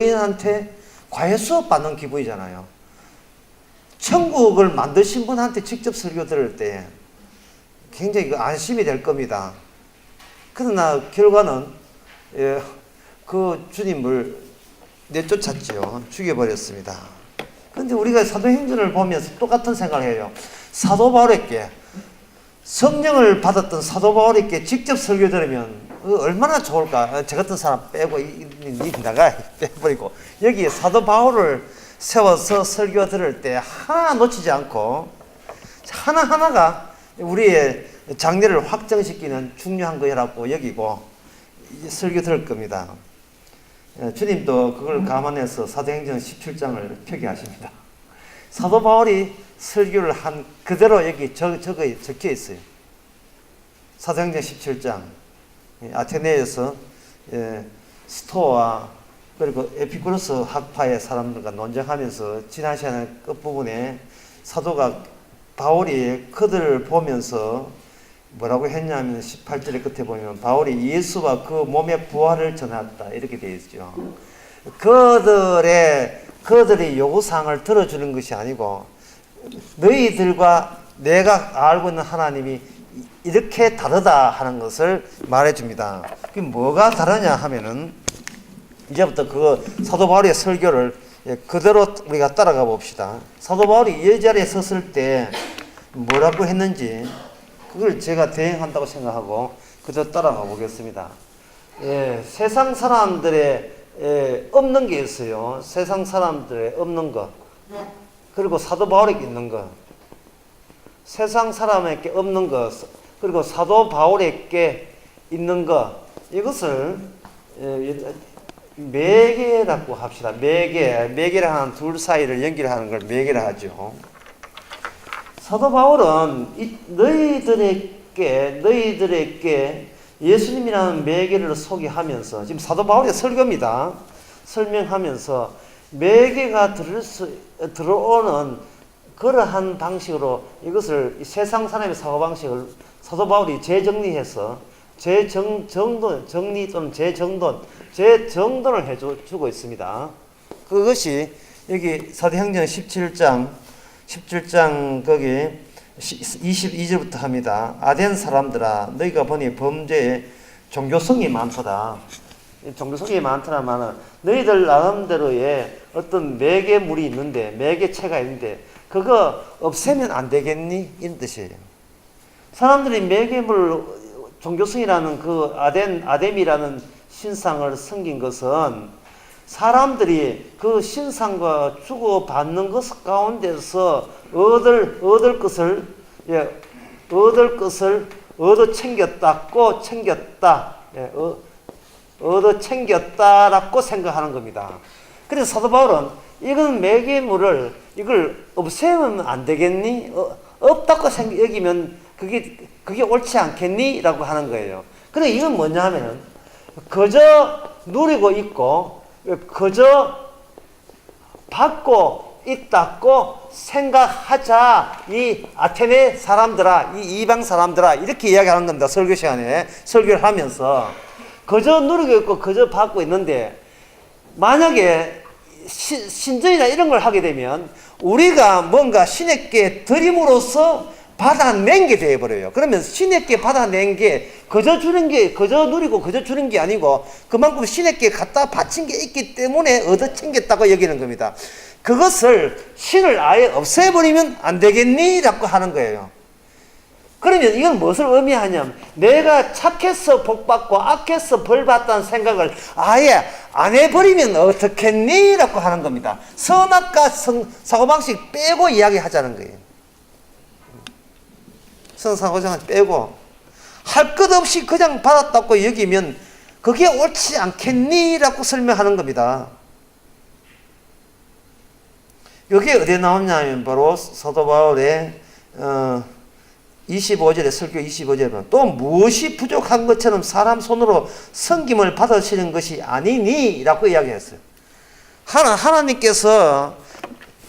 그리스도인한테 과외 수업 받는 기분이잖아요. 천국을 만드신 분한테 직접 설교 들을 때 굉장히 안심이 될 겁니다. 그러나 결과는 그 주님을 내쫓았죠. 죽여버렸습니다. 그런데 우리가 사도행전을 보면서 똑같은 생각을 해요. 사도 바울에게, 성령을 받았던 사도 바울에게 직접 설교 들으면 얼마나 좋을까. 저 같은 사람 빼고 나가 빼버리고 여기에 사도 바울을 세워서 설교 들을 때 하나 놓치지 않고 하나하나가 우리의 장래를 확정시키는 중요한 거라고 여기고 설교 들을 겁니다. 주님도 그걸 감안해서 사도행전 17장을 표기하십니다. 사도 바울이 설교를 한 그대로 여기 적혀 있어요. 사도행전 17장. 아테네에서 스토아 그리고 에피쿠로스 학파의 사람들과 논쟁하면서 지난 시간의 끝부분에 사도가 바울이 그들을 보면서 뭐라고 했냐면 18절의 끝에 보면 바울이 예수와 그 몸의 부활을 전했다 이렇게 되어 있죠. 그들의 요구사항을 들어주는 것이 아니고 너희들과 내가 알고 있는 하나님이 이렇게 다르다 하는 것을 말해줍니다. 그게 뭐가 다르냐 하면은 이제부터 그 사도 바울의 설교를 그대로 우리가 따라가 봅시다. 사도 바울이 이 자리에 섰을 때 뭐라고 했는지 그걸 제가 대행한다고 생각하고 그저 따라가 보겠습니다. 세상 사람들의 없는 게 있어요. 세상 사람들의 없는 것. 그리고 사도 바울에게 있는 것. 세상 사람에게 없는 것. 그리고 사도 바울에게 있는 것. 이것을 매개라고 합시다. 매개를 하는 둘 사이를 연결하는 걸 매개라 하죠. 사도 바울은 너희들에게 예수님이라는 매개를 소개하면서 지금 사도 바울의 설교입니다. 설명하면서 매개가 들어오는 그러한 방식으로 이것을 세상 사람의 사고방식을 사도 바울이 재정리해서 정리 또는 재정돈을 해주고 있습니다. 그것이 여기 사도행전 17장 거기 22절부터 합니다. 아덴 사람들아 너희가 보니 범죄에 종교성이 많도다. 종교성이 많더라마는 너희들 나름대로의 어떤 매개물이 있는데 매개체가 있는데 그거 없애면 안 되겠니? 이런 뜻이에요. 사람들이 매개물 종교성이라는 그 아뎀이라는 신상을 섬긴 것은 사람들이 그 신상과 주고받는 것 가운데서 얻을 것을 얻어 챙겼다고 챙겼다라고 생각하는 겁니다. 그래서 사도 바울은 이건 매개물을 이걸 없애면 안 되겠니? 없다고 여기면 그게 옳지 않겠니? 라고 하는 거예요. 그래 이건 뭐냐 하면 그저 누리고 있고 그저 받고 있다고 생각하자. 이 아테네 사람들아, 이 이방 사람들아 이렇게 이야기하는 겁니다. 설교 시간에 설교를 하면서 그저 누리고 있고 그저 받고 있는데 만약에 신전이나 이런 걸 하게 되면 우리가 뭔가 신에게 드림으로써 받아낸 게 되어버려요. 그러면 신에게 받아낸 게 그저 주는 게 그저 누리고 그저 주는 게 아니고 그만큼 신에게 갖다 바친 게 있기 때문에 얻어 챙겼다고 여기는 겁니다. 그것을 신을 아예 없애버리면 안 되겠니? 라고 하는 거예요. 그러면 이건 무엇을 의미하냐면 내가 착해서 복받고 악해서 벌받다는 생각을 아예 안 해버리면 어떻겠니? 라고 하는 겁니다. 선악과 사고방식 빼고 이야기하자는 거예요. 선사고장을 빼고 할 것 없이 그냥 받았다고 여기면 그게 옳지 않겠니? 라고 설명하는 겁니다. 여기 어디에 나오냐면 바로 사도 바울의 25절에 설교 25절에 보면 또 무엇이 부족한 것처럼 사람 손으로 섬김을 받으시는 것이 아니니? 라고 이야기했어요. 하나님께서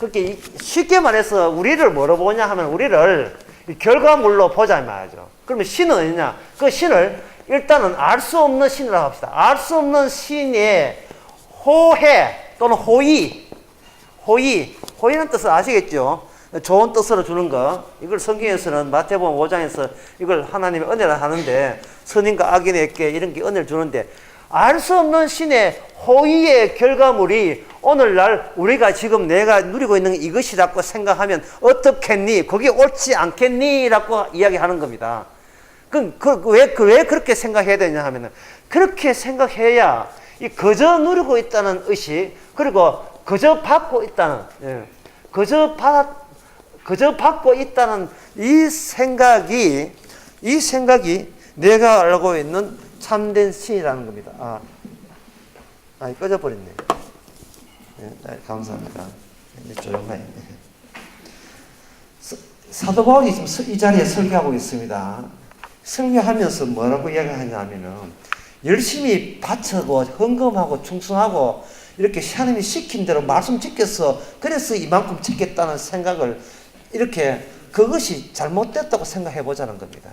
그렇게 쉽게 말해서 우리를 뭐로 보냐 하면 우리를 결과물로 보자 말이죠. 그러면 신은 어디냐? 그 신을 일단은 알 수 없는 신이라고 합시다. 알 수 없는 신의 호혜, 또는 호의라는 뜻을 아시겠죠? 좋은 뜻으로 주는 거. 이걸 성경에서는 마태복음 5장에서 이걸 하나님의 은혜라 하는데, 선인과 악인에게 이런 게 은혜를 주는데, 알 수 없는 신의 호의의 결과물이 오늘날 우리가 지금 내가 누리고 있는 이것이라고 생각하면 어떻겠니? 그게 옳지 않겠니? 라고 이야기하는 겁니다. 그럼 왜 그렇게 생각해야 되냐 하면은, 그렇게 생각해야 이 거저 누리고 있다는 의식, 그리고 거저 받고 있다는, 거저 받고 있다는 이 생각이 내가 알고 있는 참된 신이라는 겁니다. 꺼져버렸네. 감사합니다. 조용하게. 사도 바울이 지금 이 자리에 설교하고 있습니다. 설교하면서 뭐라고 이야기하냐면은, 열심히 바쳐고 헌금하고 충성하고 이렇게 하나님이 시킨 대로 말씀 지켜서 그래서 이만큼 지켰다는 생각을 이렇게 그것이 잘못됐다고 생각해 보자는 겁니다.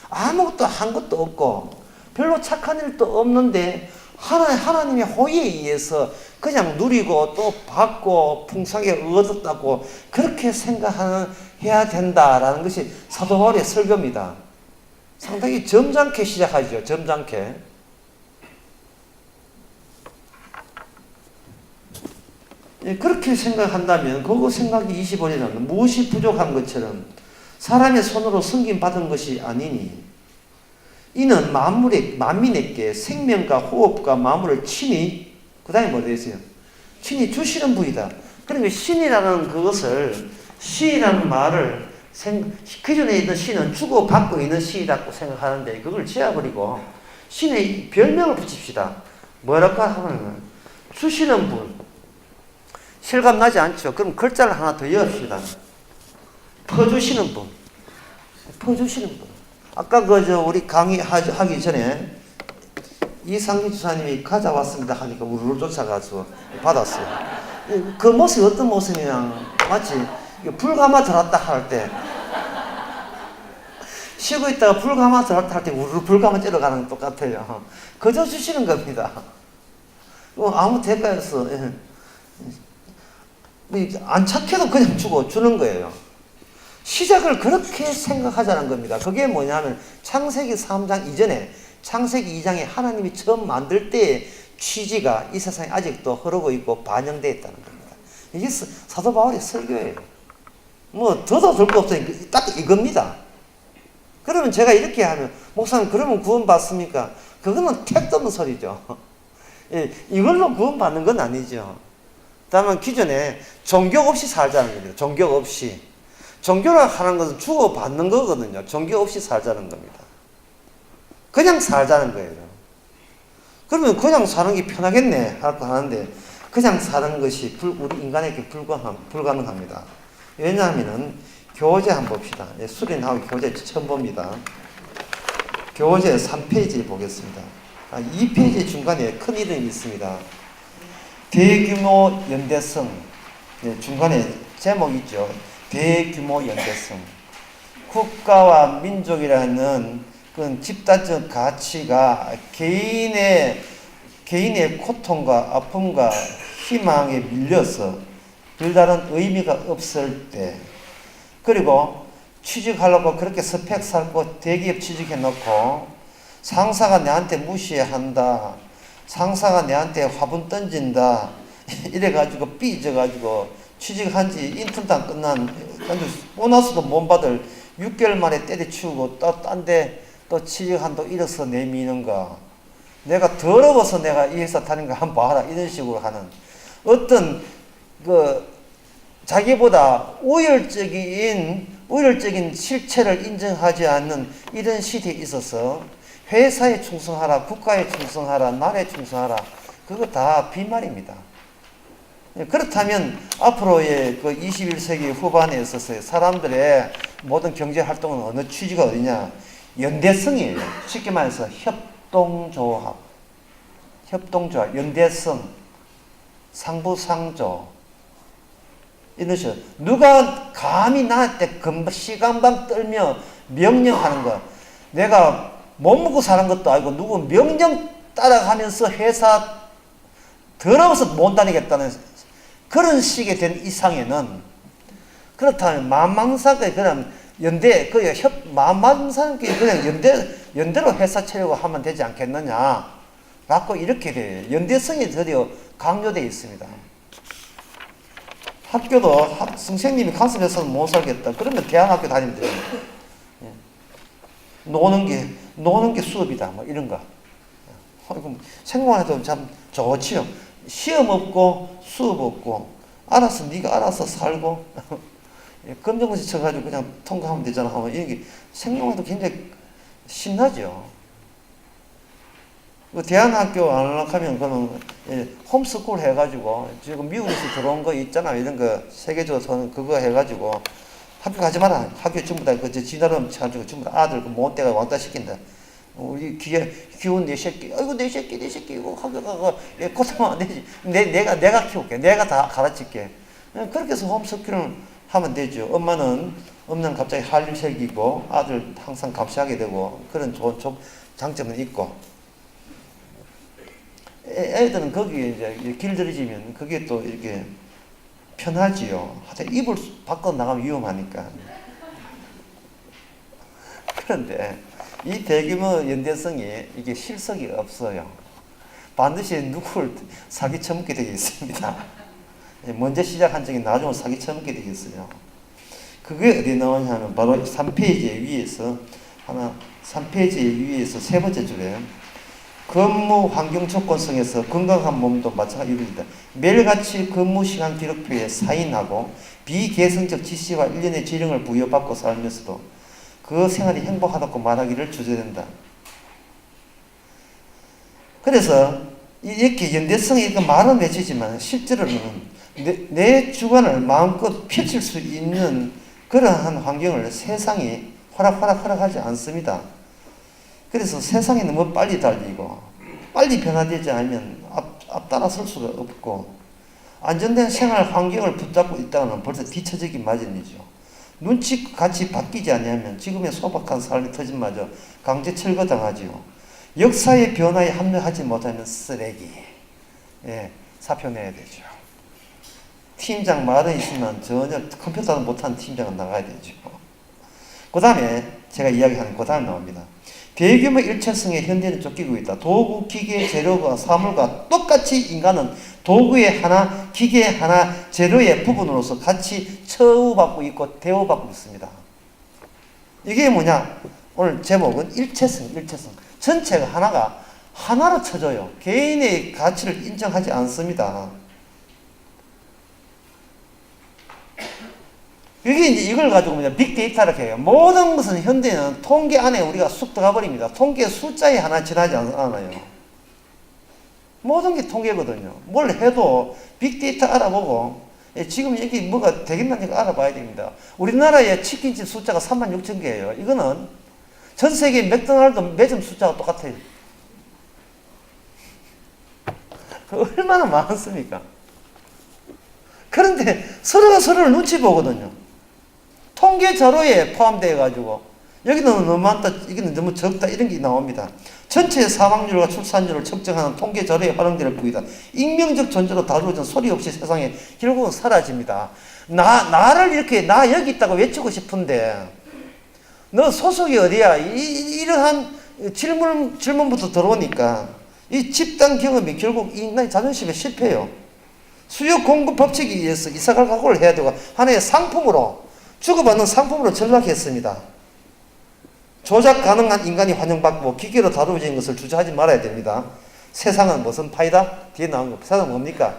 아무것도 한 것도 없고 별로 착한 일도 없는데 하나님의 호의에 의해서 그냥 누리고 또 받고 풍성하게 얻었다고 그렇게 생각해야 된다라는 것이 사도 바울의 설교입니다. 상당히 점잖게 시작하죠. 점잖게. 그렇게 생각한다면 그거 생각이 25년은 무엇이 부족한 것처럼 사람의 손으로 섬김받은 것이 아니니 이는 만민에게 생명과 호흡과 마음을 친히, 그 다음에 뭐 되세요? 친히 주시는 분이다. 그러면 신이라는 그것을, 신이라는 말을, 기존에 있는 신은 주고받고 있는 신이라고 생각하는데 그걸 지워버리고 신의 별명을 붙입시다. 뭐랄까 하면 주시는 분. 실감 나지 않죠? 그럼 글자를 하나 더 넣읍시다. 퍼주시는 분. 퍼주시는 분. 아까 우리 강의하기 전에 이상기 주사님이 가져왔습니다 하니까 우르르 쫓아가서 받았어요. 그 모습이 어떤 모습이냐, 마치 불 감아 들었다 할 때, 쉬고 있다가 불 감아 들었다 할 때 우르르 불 감아 찌러 가는 것 똑같아요. 그저 주시는 겁니다. 아무 대가 없어. 안 착해도 그냥 주는 거예요. 시작을 그렇게 생각하자는 겁니다. 그게 뭐냐면 창세기 3장 이전에 창세기 2장에 하나님이 처음 만들 때의 취지가 이 세상에 아직도 흐르고 있고 반영되어 있다는 겁니다. 이게 사도 바울의 설교예요. 뭐 더도 될 거 없으니까 딱 이겁니다. 그러면 제가 이렇게 하면 목사님 그러면 구원 받습니까? 그거는 택도 없는 소리죠. 이걸로 구원 받는 건 아니죠. 다만 기존에 종교 없이 살자는 겁니다. 종교 없이. 종교라 하는 것은 주고받는 거거든요. 종교 없이 살자는 겁니다. 그냥 살자는 거예요. 그러면 그냥 사는 게 편하겠네 하고 하는데 그냥 사는 것이 우리 인간에게 불가능합니다. 왜냐하면 교재 한번 봅시다. 수련하고 교재 처음 봅니다. 교재 3페이지 보겠습니다. 2페이지 중간에 큰 이름이 있습니다. 대규모 연대성. 중간에 제목이 있죠. 대규모 연대성. 국가와 민족이라는 그 집단적 가치가 개인의 고통과 아픔과 희망에 밀려서 별다른 의미가 없을 때, 그리고 취직하려고 그렇게 스펙 살고 대기업 취직해놓고 상사가 내한테 무시한다, 상사가 내한테 화분 던진다, 이래가지고 삐져가지고 취직한 지 인턴도 안 끝난, 보너스도 못 받을 6개월 만에 때려치우고 또 딴 데 또 취직한다고 1억서 내미는 거. 내가 더러워서 내가 이 회사 다닌 거 한번 봐라. 이런 식으로 하는 어떤 자기보다 우열적인 실체를 인정하지 않는 이런 시대에 있어서 회사에 충성하라, 국가에 충성하라, 나라에 충성하라. 그거 다 빈말입니다. 그렇다면 앞으로의 21세기 후반에 있어서 사람들의 모든 경제 활동은 어느 취지가 어디냐? 연대성이에요. 쉽게 말해서 협동조합, 연대성, 상부상조. 이런 식으로 누가 감히 나한테 시간방 떨며 명령하는 거, 내가 못 먹고 사는 것도 아니고 누구 명령 따라가면서 회사 더러워서 못 다니겠다는 그런 식이 된 이상에는, 그렇다면 만망사에 그냥 연대, 만망사끼리 그냥 연대로 회사 차리고 하면 되지 않겠느냐 라고 이렇게 돼요. 연대성이 드디어 강조되어 있습니다. 학교도 선생님이 간섭해서는 못 살겠다. 그러면 대안학교 다니면 돼요. 노는 게 수업이다. 뭐 이런 거. 생각만 해도 참 좋지요. 시험 없고 수업 없고 알아서 네가 알아서 살고 검정고시 쳐가지고 그냥 통과하면 되잖아 하면 이게 생각만 해도 굉장히 신나죠. 대안학교 안 하면 그러면 홈스쿨 해가지고 지금 미국에서 들어온 거 있잖아. 이런 거 세계적으로 그거 해가지고 학교 가지 마라. 학교 전부 다 그 지나름 가지고 전부 다 아들 그 못대가 왕따 시킨다. 우리 귀여운 내 새끼, 아이고 내 새끼 이거 학교 가고 고생하면 안 되지. 내가 키울게. 내가 다 가르칠게. 그렇게 해서 홈스쿨을 하면 되죠. 엄마는 갑자기 할 일 생기고 아들 항상 감시하게 되고 그런 좋은 장점은 있고. 애들은 거기에 이제 길들여지면 그게 또 이렇게 편하지요. 하여튼 입을 밖으로 나가면 위험하니까. 그런데 이 대규모 연대성이 이게 실속이 없어요. 반드시 누구를 사기 쳐먹게 되어 있습니다. 먼저 시작한 적이 나중에 사기 쳐먹게 되겠어요. 그게 어디 나오냐면 바로 3페이지 위에서 3페이지 위에서 세 번째 줄에 근무 환경 조건성에서 건강한 몸도 마찬가지 이루어진다. 매일같이 근무 시간 기록표에 사인하고 비계승적 지시와 일련의 지령을 부여받고 살면서도 그 생활이 행복하다고 말하기를 주저된다. 그래서 이렇게 연대성이 이렇게 말은 맺히지만 실제로는 내 주관을 마음껏 펼칠 수 있는 그러한 환경을 세상이 허락하지 않습니다. 그래서 세상이 너무 빨리 달리고 빨리 변화되지 않으면 앞따라설 수가 없고 안정된 생활 환경을 붙잡고 있다가는 벌써 뒤처지기 마련이죠. 눈치같이 바뀌지 않으면 지금의 소박한 삶의 터진마저 강제 철거당하지요. 역사의 변화에 합류하지 못하면 쓰레기. 사표 내야 되죠. 팀장 말은 있으면 전혀 컴퓨터도 못하는 팀장은 나가야 되죠. 그 다음에 제가 이야기하는 그 다음에 나옵니다. 대규모 일체성에 현대는 쫓기고 있다. 도구, 기계, 재료가 사물과 똑같이 인간은 도구의 하나, 기계의 하나, 재료의 부분으로서 같이 처우받고 있고 대우받고 있습니다. 이게 뭐냐? 오늘 제목은 일체성. 전체가 하나로 쳐져요. 개인의 가치를 인정하지 않습니다. 이게 이제 이걸 가지고 빅데이터를 해요. 모든 것은 현대는 통계 안에 우리가 쑥 들어가 버립니다. 통계 숫자에 하나 지나지 않아요. 모든 게 통계거든요. 뭘 해도 빅데이터 알아보고 지금 여기 뭐가 되겠나니까 알아봐야 됩니다. 우리나라의 치킨집 숫자가 36,000개예요. 이거는 전 세계 맥도날드 매점 숫자가 똑같아요. 얼마나 많습니까? 그런데 서로가 서로를 눈치 보거든요. 통계 자료에 포함되어 가지고 여기는 너무 많다, 여기는 너무 적다 이런 게 나옵니다. 전체 사망률과 출산율을 측정하는 통계 자료에 활용될 부위다. 익명적 존재로 다루어진 소리 없이 세상에 결국은 사라집니다. 나를 이렇게 나 여기 있다고 외치고 싶은데 너 소속이 어디야? 이러한 질문부터 들어오니까 이 집단 경험이 결국 인간의 자존심에 실패해요. 수요 공급 법칙에 의해서 이사갈 각오를 해야 되고 하나의 상품으로 주고받는 상품으로 전락했습니다. 조작 가능한 인간이 환영받고 기계로 다루어진 것을 주저하지 말아야 됩니다. 세상은 무슨 파이다? 뒤에 나온 거. 세상은 뭡니까?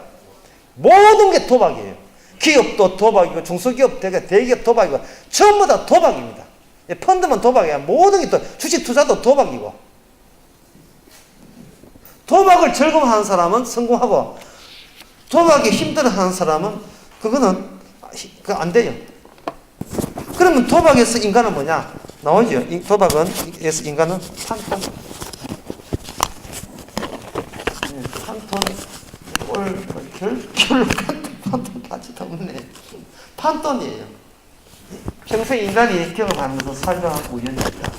모든 게 도박이에요. 기업도 도박이고 중소기업, 대기업 도박이고 전부 다 도박입니다. 펀드만 도박이야. 모든 게 주식 투자도 도박이고. 도박을 즐거워하는 사람은 성공하고 도박에 힘들어하는 사람은 그거는 안 돼요. 그러면 도박에서 인간은 뭐냐? 나오죠. 도박에서 인간은 판돈. 결 판돈 가치도 없네. 판돈이에요. 평생 인간이 경험하면서 살아가는 우연입니다.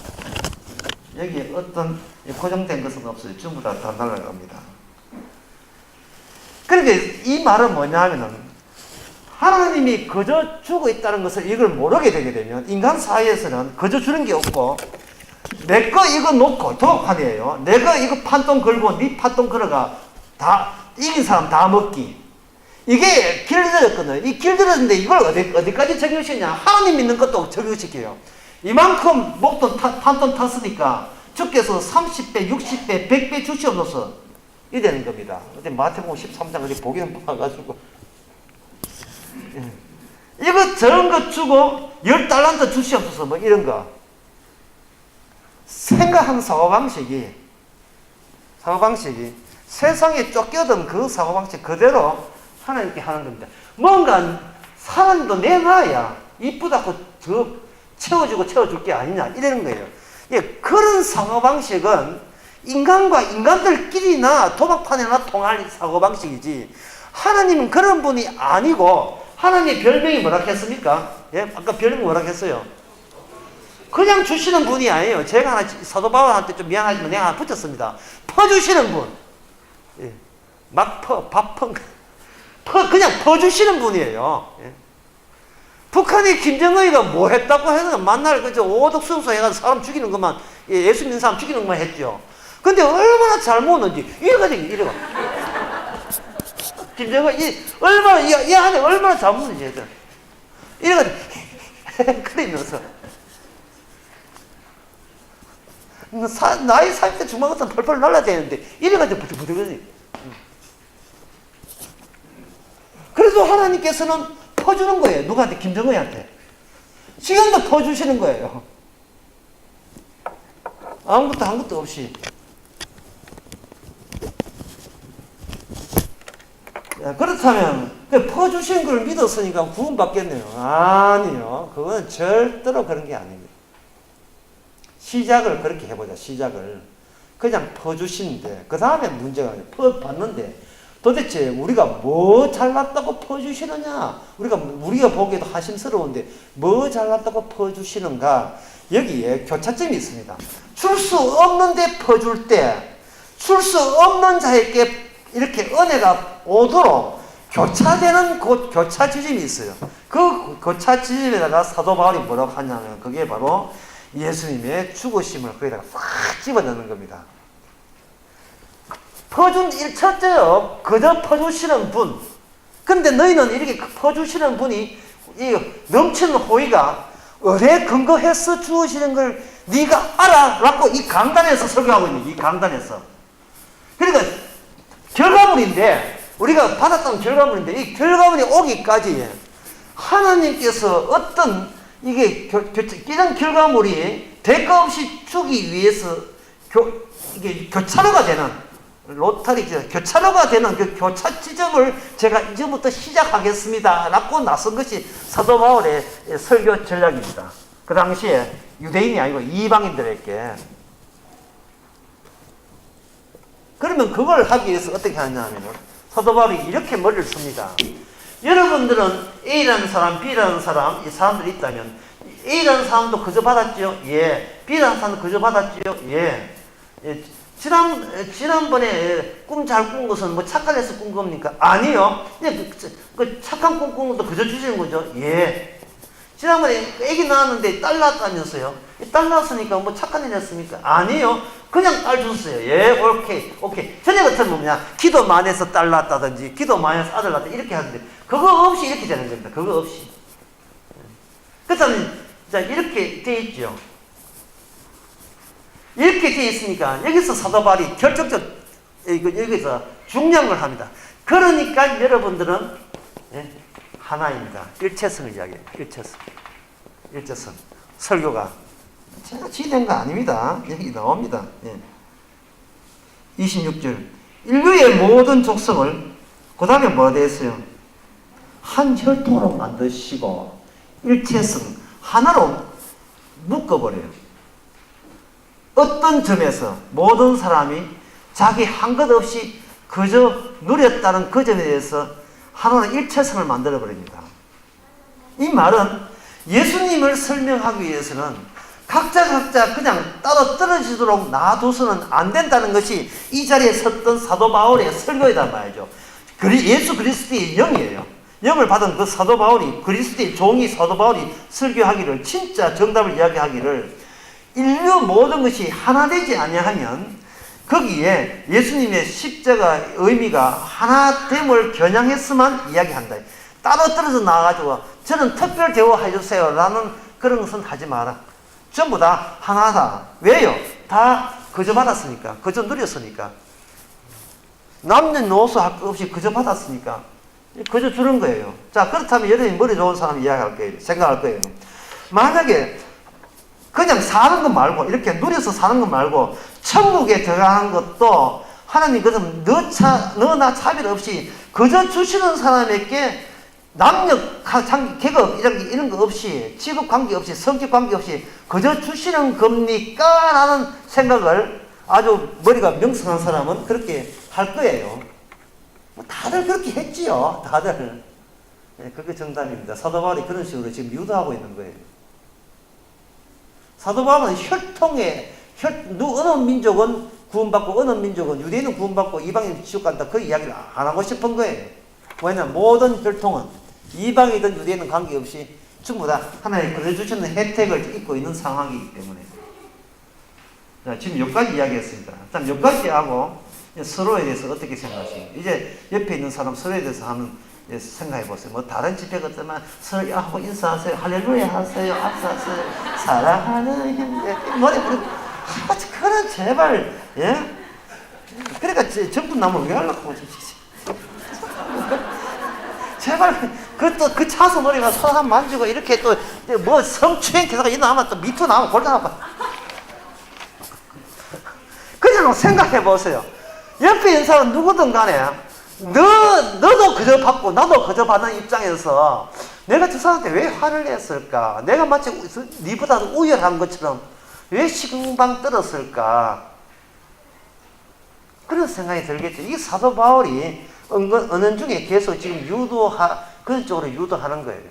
여기에 어떤 고정된 것은 없어요. 전부 다 날아갑니다. 그러니까 이 말은 뭐냐 하면은 하나님이 거저 주고 있다는 것을 이걸 모르게 되게 되면 인간 사회에서는 거저 주는 게 없고 내 거 이거 놓고 도박판이에요. 내가 이거 판돈 걸고 네 판돈 걸어가 다 이긴 사람 다 먹기. 이게 길들였거든요. 이 길들였는데 이걸 어디까지 적용시키냐. 하나님 믿는 것도 적용시켜요. 이만큼 목돈 판돈 탔으니까 주께서 30배, 60배, 100배 주시옵소서 이 되는 겁니다. 근데 마태복음 13장 어디 보기는 봐가지고 이거 저런 거 주고 10달란트 주시옵소서 뭐 이런 거. 생각하는 사고방식이 세상에 쫓겨든 그 사고방식 그대로 하나님께 하는 겁니다. 뭔가 사람도 내놔야 이쁘다고 더 채워줄 게 아니냐 이러는 거예요. 예, 그런 사고방식은 인간과 인간들끼리나 도박판이나 통할 사고방식이지 하나님은 그런 분이 아니고 하나님의 별명이 뭐라 했습니까? 예, 아까 별명이 뭐라 했어요? 그냥 주시는 분이 아니에요. 제가 하나 사도 바울한테 좀 미안하지만 내가 하나 붙였습니다. 퍼주시는 분. 예. 막 그냥 퍼주시는 분이에요. 예. 북한이 김정은이가 뭐 했다고 해서 만날 그저 오독순서 해가지고 사람 죽이는 것만, 예수 믿는 사람 죽이는 것만 했죠. 근데 얼마나 잘못했는지, 이래가. 김정은, 이 안에 얼마나 잘못했는지 했죠. 이래가지고, 그러면서. 나이 40대 중반 같으면 펄펄 날라야 되는데, 이래가지고 부들부들거지. 그래서 하나님께서는 퍼주는 거예요. 누구한테? 김정은한테. 지금도 퍼주시는 거예요. 아무것도 한 것도 없이. 그렇다면 퍼주시는 걸 믿었으니까 구원받겠네요. 아니요. 그건 절대로 그런 게 아닙니다. 시작을 그렇게 해보자. 시작을. 그냥 퍼주시는데 그 다음에 문제가 퍼봤는데 도대체 우리가 뭐 잘났다고 퍼주시느냐? 우리가 보기에도 하심스러운데 뭐 잘났다고 퍼주시는가? 여기에 교차점이 있습니다. 줄 수 없는데 퍼줄 때 줄 수 없는 자에게 이렇게 은혜가 오도록 교차되는 교차 지점이 있어요. 그 교차 지점에다가 사도 바울이 뭐라고 하냐면 그게 바로 예수님의 죽으심을 거기다가 싹 집어넣는 겁니다. 퍼준 첫째요. 그저 퍼주시는 분. 근데 너희는 이렇게 퍼주시는 분이 이 넘치는 호의가 어디에 근거해서 주시는 걸 네가 알아라고 이 강단에서 설교하고 있는 이 강단에서. 그러니까 결과물인데 우리가 받았던 결과물인데 이 결과물이 오기까지 하나님께서 어떤 이게 이런 결과물이 대가 없이 주기 위해서 이게 교차로가 되는 로타리 교차로가 되는 그 교차 지점을 제가 이제부터 시작하겠습니다 라고 나선 것이 사도 바울의 설교 전략입니다. 그 당시에 유대인이 아니고 이방인들에게. 그러면 그걸 하기 위해서 어떻게 하냐면 사도 바울이 이렇게 머리를 씁니다. 여러분들은 A라는 사람, B라는 사람, 이 사람들이 있다면 A라는 사람도 그저 받았죠? 예. B라는 사람도 그저 받았죠? 예. 예. 지난번에 꿈 잘 꾼 것은 뭐 착각해서 꾼 겁니까? 아니요. 그냥 그 착한 꿈 꾼 것도 그저 주시는 거죠? 예. 지난번에 애기 낳았는데 딸 낳았다면서요? 딸 낳았으니까 뭐 착한 일 했습니까? 아니요. 그냥 딸 줬어요. 예, 오케이. 전에 같으면 뭐냐? 기도 많이 해서 딸 낳았다든지, 기도 많이 해서 아들 낳았다 이렇게 하는데, 그거 없이 이렇게 되는 겁니다. 그거 없이. 그렇다면, 자, 이렇게 돼 있죠. 이렇게 돼 있으니까, 여기서 사도 바울이 여기서 중요한 걸 합니다. 그러니까 여러분들은, 예, 하나입니다. 일체성을 이야기해요. 일체성. 설교가. 제가 지된 거 아닙니다. 여기 나옵니다. 예. 26절. 인류의 모든 족속을, 그 다음에 뭐가 되었어요? 한 혈통으로 만드시고, 일체성, 하나로 묶어버려요. 어떤 점에서 모든 사람이 자기 한 것 없이 그저 누렸다는 그 점에 대해서 하나로 일체성을 만들어버립니다. 이 말은 예수님을 설명하기 위해서는 각자 그냥 따로 떨어지도록 놔둬서는 안 된다는 것이 이 자리에 섰던 사도 바울의 설교이단 말이죠. 예수 그리스도의 영이에요. 영을 받은 그 사도 바울이, 그리스도의 종이 사도 바울이 설교하기를, 진짜 정답을 이야기하기를, 인류 모든 것이 하나 되지 아니하면 거기에 예수님의 십자가 의미가 하나됨을 겨냥했으만 이야기한다. 따로 떨어져 나와가지고 저는 특별 대우해 주세요 라는 그런 것은 하지 마라. 전부 다 하나다. 왜요? 다 그저 받았으니까, 그저 누렸으니까, 남녀노소 할 것 없이 그저 받았으니까 그저 주는 거예요. 자, 그렇다면 여러분이 머리 좋은 사람 이야기할 거예요. 생각할 거예요. 만약에 그냥 사는 것 말고, 이렇게 누려서 사는 것 말고 천국에 들어가는 것도 하나님 그럼 너나 차별 없이 그저 주시는 사람에게 남녀 계급 이런 거 없이, 직업 관계 없이, 성격 관계 없이 그저 주시는 겁니까? 라는 생각을 아주 머리가 명성한 사람은 그렇게 할 거예요. 다들 그렇게 했지요. 다들. 네, 그게 정답입니다. 사도 바울이 그런 식으로 지금 유도하고 있는 거예요. 사도 바울은 어느 민족은 구원받고 어느 민족은, 유대인은 구원받고 이방인은 지옥 간다, 그 이야기를 안 하고 싶은 거예요. 왜냐하면 모든 혈통은 이방이든 유대인은 관계없이 전부 다 하나님 그려주시는 혜택을 입고 있는 상황이기 때문에. 자, 지금 여기까지 이야기했습니다. 자, 여기까지 하고 서로에 대해서 어떻게 생각하십니까? 이제 옆에 있는 사람 서로에 대해서 한번 생각해 보세요. 뭐 다른 집회가 어쩌면 서로 하고 인사하세요. 할렐루야 하세요. 악수하세요. 사랑하는 형제. 노래 부르고. 그런 제발, 예? 그러니까 전부 나면 왜 하려고 하지? 제발, 그 차서 노래가 손 한 만지고 이렇게 또 뭐 성추행 계속 이 나면 또 미투 나면 골장 아파. 그냥 생각해 보세요. 옆에 있는 사람 누구든 간에 너도 그저 받고 나도 그저 받는 입장에서 내가 저 사람한테 왜 화를 냈을까? 내가 마치 니보다 우열한 것처럼 왜 시궁방 떨었을까? 그런 생각이 들겠죠. 이 사도 바울이 은연중에 계속 지금 그런 쪽으로 유도하는 거예요.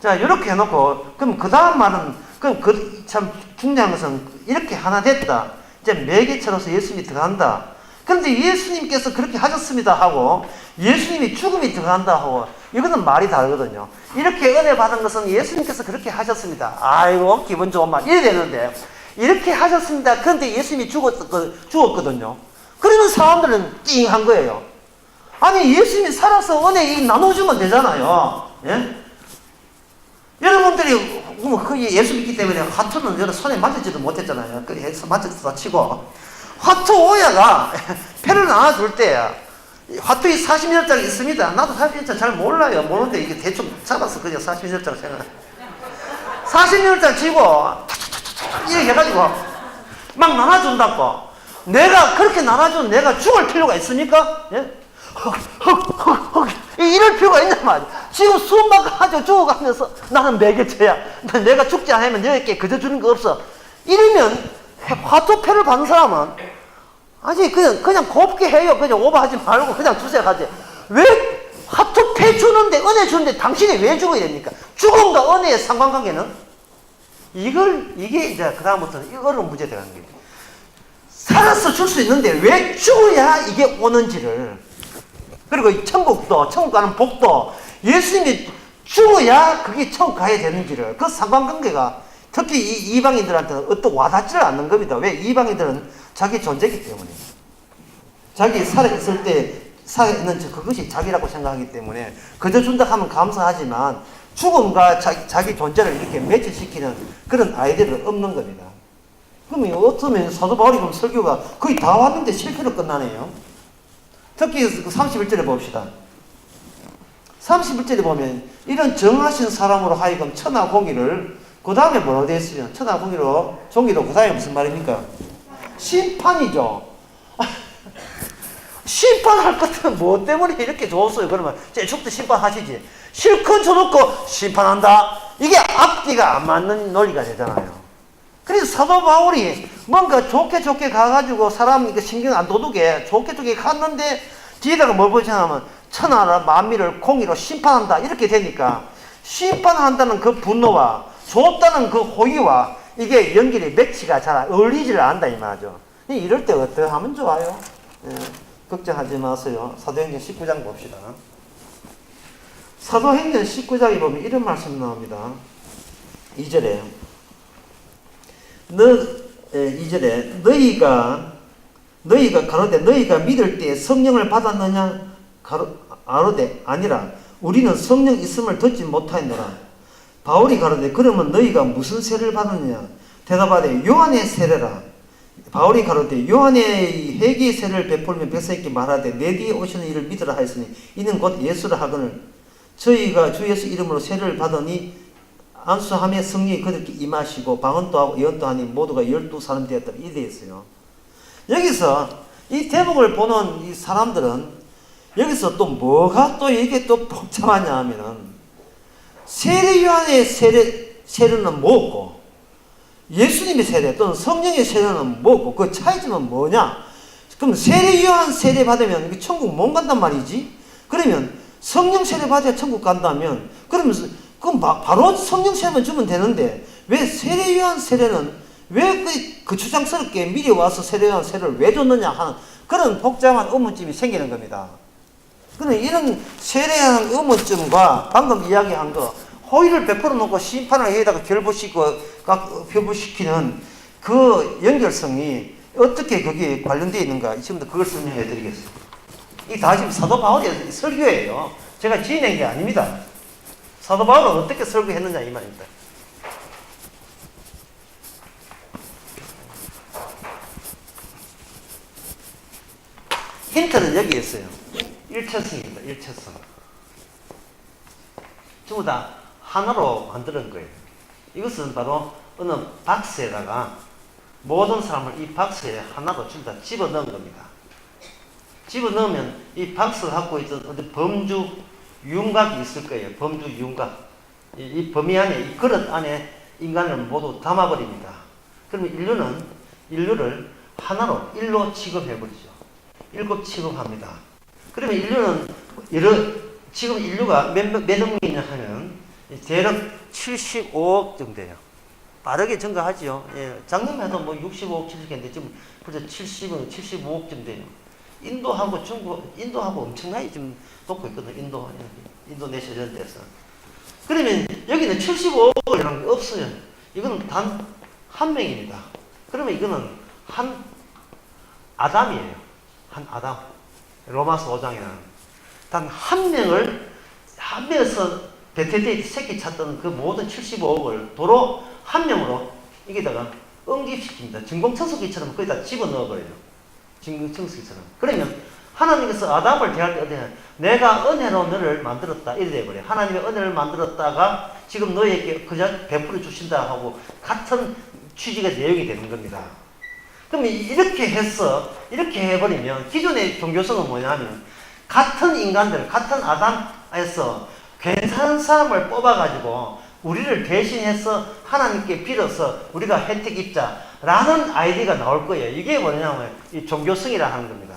자, 이렇게 해놓고, 그럼 그 다음 말은, 그럼 참 중요한 것은 이렇게 하나 됐다. 이제 매개체로서 예수님이 들어간다. 그런데 예수님께서 그렇게 하셨습니다 하고, 예수님이 죽음이 들어간다 하고, 이거는 말이 다르거든요. 이렇게 은혜 받은 것은 예수님께서 그렇게 하셨습니다. 아이고, 기분 좋은 말. 이래 되는데, 이렇게 하셨습니다. 그런데 예수님이 죽었거든요. 그러면 사람들은 띵한 거예요. 아니, 예수님이 살아서 은혜 나눠주면 되잖아요. 예? 여러분들이 예수 믿기 때문에 화투는 여러분 손에 맞지도 못했잖아요. 그래서 맞췄다 치고. 화투 오야가 패를 나눠줄 때 화투에 40년짜리 있습니다. 나도 40년짜리 잘 몰라요. 모르는데 이게 대충 잡아서 그냥 40년짜리 생각. 40년짜리 치고 이렇게 해가지고 막 나눠준다고. 내가 그렇게 나눠주면 내가 죽을 필요가 있습니까? 예? 이럴 필요가 있냔 말이야. 지금 수만 가지고 죽어가면서 나는 매개체야. 내가 죽지 않으면 너에게 그저 주는 거 없어. 이러면 화투패를 받는 사람은 아니 그냥 곱게 해요. 그냥 오버하지 말고 그냥 주세요 하지. 왜 화투패 주는데 은혜 주는데 당신이 왜 죽어야 됩니까? 죽음과 은혜의 상관관계는 이게 이제 그 다음부터는 어려운 문제 되는 거예요. 살아서 줄 수 있는데 왜 죽어야 이게 오는지를. 그리고 천국 가는 복도 예수님이 죽어야 그게 천국 가야 되는지를, 그 상관관계가 특히 이 이방인들한테는 어떤 와닿지를 않는 겁니다. 왜? 이방인들은 자기 존재이기 때문에, 자기 살아있을 때 살아있는 그것이 자기라고 생각하기 때문에 그저 준다 하면 감사하지만 죽음과 자기 존재를 이렇게 매치시키는 그런 아이디어는 없는 겁니다. 그러면 어쩌면 사도 바울이 그럼 설교가 거의 다 왔는데 실패로 끝나네요. 특히 그 31절에 봅시다. 31절에 보면 이런 정하신 사람으로 하여금 천하 공의를, 그 다음에 뭐라고 되어 있으면 천하 공의로 종기로 그 다음에 무슨 말입니까? 심판이죠. 심판할 것은 뭐 때문에 이렇게 줬어요? 그러면 제죽도 심판하시지. 실컷 줘놓고 심판한다. 이게 앞뒤가 안 맞는 논리가 되잖아요. 그래서 사도 바울이 뭔가 좋게 가가지고 사람 신경 안 도둑에 좋게 갔는데 뒤에다가 뭘 보시냐면 천하나 만민을 공의로 심판한다 이렇게 되니까 심판한다는 그 분노와 줬다는 그 호의와 이게 연결이 매치가 잘 어울리지를 않는다 이 말이죠. 이럴 때 어떻게 하면 좋아요? 걱정하지 마세요. 사도행전 19장 봅시다. 사도행전 19장에 보면 이런 말씀 나옵니다. 2절에 2절에 너희가 가로되 너희가 믿을 때 성령을 받았느냐 가로되 아니라 우리는 성령 있음을 듣지 못하였노라. 바울이 가로되 그러면 너희가 무슨 세례를 받았느냐 대답하되 요한의 세례라. 바울이 가로되 요한의 회개의 세례를 베풀며 백성에게 말하되 내 뒤에 오시는 이를 믿으라 하였으니 이는 곧 예수라 하거늘 저희가 주 예수 이름으로 세례를 받으니 안수함에 성령이 그들께 임하시고 방언도 하고 예언도 하니 모두가 12사람 되었다. 이 되었어요. 여기서 이 대목을 보는 이 사람들은 여기서 또 뭐가 또 이게 또 복잡하냐 하면은 세례 요한의 세례는 뭐고 예수님의 세례 또는 성령의 세례는 뭐고 그 차이점은 뭐냐? 그럼 세례 요한 세례 받으면 천국 못 간단 말이지? 그러면 성령 세례 받아야 천국 간다면 그러면 그럼 바로 성령 세례만 주면 되는데 왜 세례 요한 세례는 왜 그 주장스럽게 미리 와서 세례 요한 세례를 왜 줬느냐 하는 그런 복잡한 의문점이 생기는 겁니다. 그럼 이런 세례한 의문점과 방금 이야기한 거 호의를 베풀어 놓고 심판을 해다가 결부시키는 그 연결성이 어떻게 거기에 관련되어 있는가 지금부터 그걸 설명해 드리겠습니다. 이 다 지금 사도 바울의 설교예요. 제가 지어낸 게 아닙니다. 사도 바울은 어떻게 설교했느냐 이 말입니다. 힌트는 여기 있어요. 1차성입니다. 1차성. 전부 다 하나로 만드는 거예요. 이것은 바로 어느 박스에다가 모든 사람을 이 박스에 하나로 전부 다 집어넣은 겁니다. 집어넣으면 이 박스를 갖고 있던 어떤 범주 윤곽이 있을 거예요. 범주 윤곽. 이 범위 안에, 이 그릇 안에 인간을 모두 담아버립니다. 그러면 인류를 하나로 일로 취급해버리죠. 7 취급합니다. 그러면 인류는 지금 인류가 몇 억이냐 하면 대략 75억 정도예요. 빠르게 증가하죠. 예, 작년만 해도 뭐 65억, 70억인데 지금 벌써 70억, 75억 정도예요. 인도하고 중국, 인도하고 엄청나게 지금 높고 있거든요. 인도네시아 이런 데서. 그러면 여기는 75억이라는 게 없어요. 이거는 단 한 명입니다. 그러면 이거는 한 아담이에요. 한 아담. 로마서 5장에는 단 한 명에서 베테데이 새끼 찾던 그 모든 75억을 도로 한 명으로 여기다가 응집시킵니다. 진공청소기처럼 거기다 집어넣어버려요. 진공청소기처럼. 그러면 하나님께서 아담을 대할 때 어때요? 내가 은혜로 너를 만들었다. 이래 돼버려요. 하나님의 은혜를 만들었다가 지금 너에게 그냥 베풀어 주신다 하고 같은 취지가 내용이 되는 겁니다. 그러면 이렇게 해버리면 기존의 종교성은 뭐냐면 같은 인간들, 같은 아담에서 괜찮은 사람을 뽑아가지고 우리를 대신해서 하나님께 빌어서 우리가 혜택 입자라는 아이디어가 나올 거예요. 이게 뭐냐면 이 종교성이라 하는 겁니다.